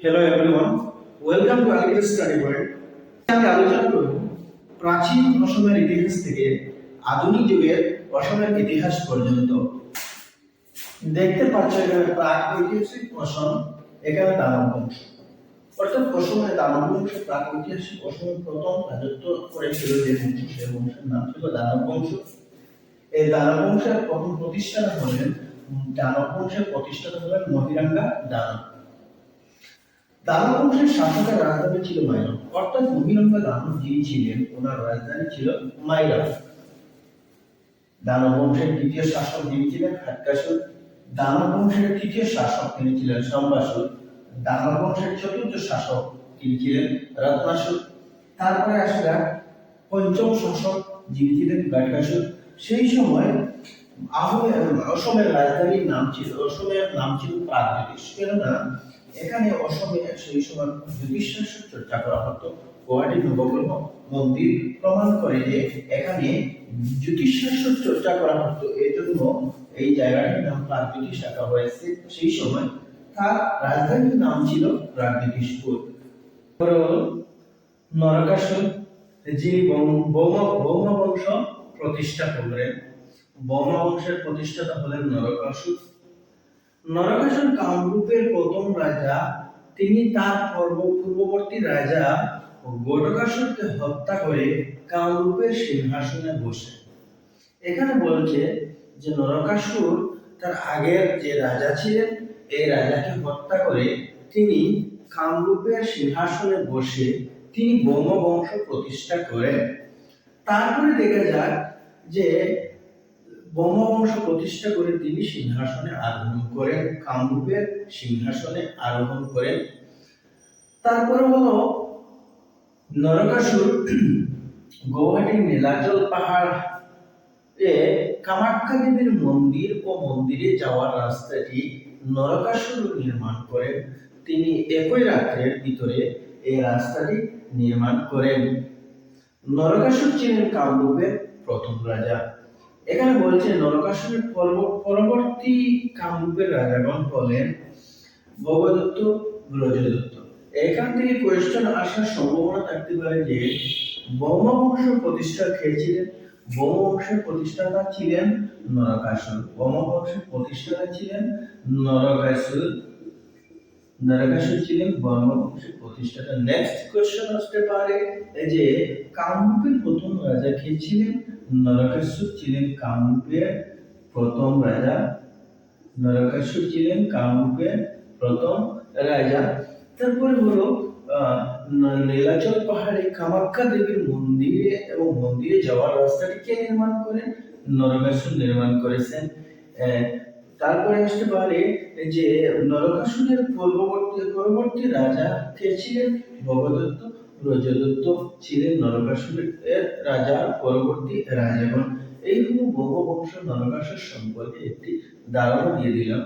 Hello everyone, welcome to Algebra Study World. আমি আলোচনা করব প্রাচীন অসমের ইতিহাস থেকে আধুনিক যুগের অসমের ইতিহাস পর্যন্ত। দেখতে পাচ্ছ এখানে প্রাক ঐতিহাসিক অসম, এখানে দানব বংশ। অর্থাৎ অসমের দানব বংশ প্রাক ঐতিহাসিক অসমের প্রথম রাজত্ব করেছিল যে বংশ, সেই বংশের নাম ছিল দানব বংশ। এই দানব বংশের প্রথম প্রতিষ্ঠাতা হলেন মহিরাঙ্গা দানব। দানব বংশের শাসকের রাজধানী ছিল মাইলম, অর্থাৎ মহিরাঙ্গা দানব যিনি ছিলেন ওনার রাজধানী ছিল মাইলম। দানব বংশের দ্বিতীয় শাসক যিনি ছিলেন খাট্টাসুর। দানব বংশের তৃতীয় শাসক তিনি ছিলেন সম্বাসুর। দানব বংশের চতুর্থ শাসক তিনি ছিলেন রত্নাসুর। তারপরে আসলে পঞ্চম শাসক যিনি ছিলেন গাট্টাসুর। সেই সময় অসমের রাজধানীর নাম ছিল প্রাগজ্যোতিষ। কেননা এখানে অসমে সেই সময় জ্যোতিষশাস্ত্র চর্চা করা হতো। গুয়াহাটি নবগ্রহ মন্দির প্রমাণ করে যে এখানে জ্যোতিষশাস্ত্র চর্চা করা হতো, এই জন্য এই জায়গাটির নাম প্রাগজ্যোতিষ রাখা হয়েছে। সেই সময় তার রাজধানীর নাম ছিল প্রাগজ্যোতিষপুর। নরকাসুর যিনি বৌমা বংশ প্রতিষ্ঠা করলেন। বৌমা বংশের প্রতিষ্ঠাতা হলেন নরকাসুর। নরকাসুর কামরূপের প্রথম রাজা। তিনি তার পূর্ববর্তী রাজা গটকাসুরকে হত্যা করে কামরূপের সিংহাসনে বসে। এখানে বলছে যে নরকাসুর তার আগের যে রাজা ছিলেন এই রাজাকে হত্যা করে তিনি কামরূপের সিংহাসনে বসে তিনি বৌমা বংশ প্রতিষ্ঠা করেন। তারপরে দেখা যায় যে বৌমা বংশ প্রতিষ্ঠা করে তিনি সিংহাসনে আরোহণ করেন, কামরূপের সিংহাসনে আরোহণ করেন। তারপরে হলো নরকাসুর গুয়াহাটির নীলাচল পাহাড় কামাখ্যা দেবীর মন্দির ও মন্দিরে যাওয়ার রাস্তাটি নরকাসুর নির্মাণ করেন। তিনি একই রাত্রের ভিতরে এই রাস্তাটি নির্মাণ করেন। নরকাসুর ছিলেন কামরূপের প্রথম রাজা। এখানে বলছে নরকাসুরের পরবর্তী কামরূপের রাজাগণ হলেন ভগদত্ত, ব্রজদত্ত। এখান থেকে কোয়েশ্চেন আসার সম্ভাবনা থাকতে পারে যে বৌমা বংশ প্রতিষ্ঠা কে ছিলেন? বৌমা বংশের প্রতিষ্ঠাতা ছিলেন নরকাসুর। বৌমা বংশের প্রতিষ্ঠাতা ছিলেন নরকাসুর। নরকাসুর ছিলেন বৌমা বংশের প্রতিষ্ঠাতা। নেক্সট কোয়েশ্চেন আসতে পারে যে কামরূপের প্রথম রাজা কে ছিলেন? নরকাসুর ছিলেন কামরূপের প্রথম রাজা। নরকাসুর ছিলেন কামরূপের প্রথম রাজা। তারপরে হলো নীলাচল পাহাড়ে কামাখ্যা দেবীর মন্দিরে যাওয়ার রাস্তাটি কে নির্মাণ করেন? নরকাসুর নির্মাণ করেছেন। তারপরে আসতে পারে যে নরকাসুরের পরবর্তী রাজা কে ছিলেন? ভগদত্ত, ব্রজদত্ত ছিলেন নরকাসুরের রাজার পরবর্তী রাজাগণ। এই হলো বঙ্গবংশ নরকাসুর সম্পর্কে একটি ধারণা দিয়ে দিলাম।